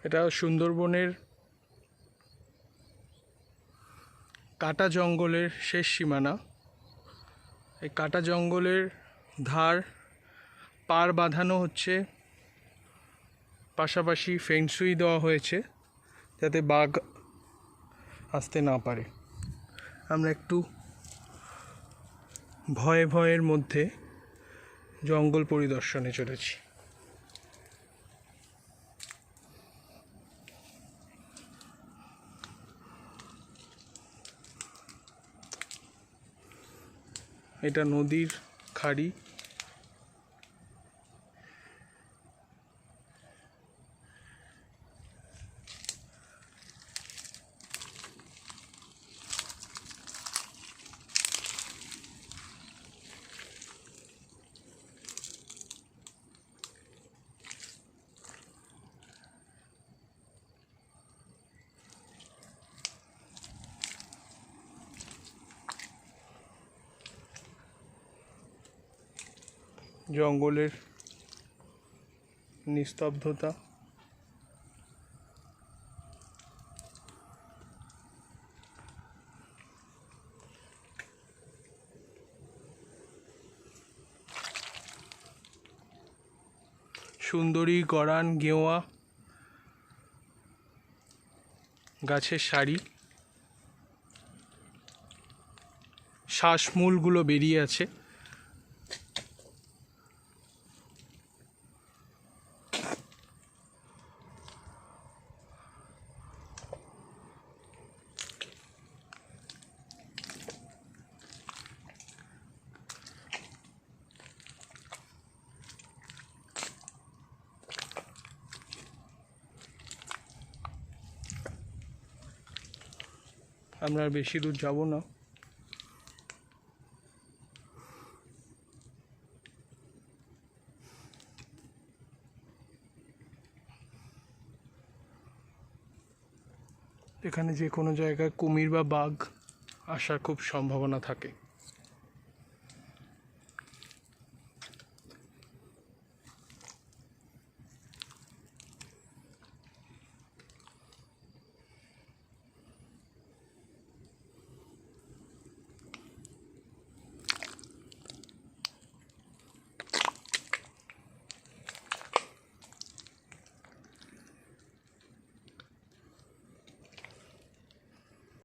এটা সুন্দরবনের কাটা জঙ্গলের শেষ সীমানা। এই কাটা জঙ্গলের ধার পার বাঁধানো হচ্ছে, পাশাপাশি ফেন্সুই দেওয়া হয়েছে যাতে বাঘ আসতে না পারে। আমরা একটু ভয়ের মধ্যে জঙ্গল পরিদর্শনে চলেছি। এটা নদীর খাড়ি। জঙ্গলের নিস্তব্ধতা, সুন্দরী, গরান, গেওয়া গাছের সারি, শ্বাসমূলগুলো বেরিয়ে আছে। আমরা আর বেশি দূর যাব না। এখানে যে কোনো জায়গায় কুমির বা বাঘ আসার খুব সম্ভাবনা থাকে।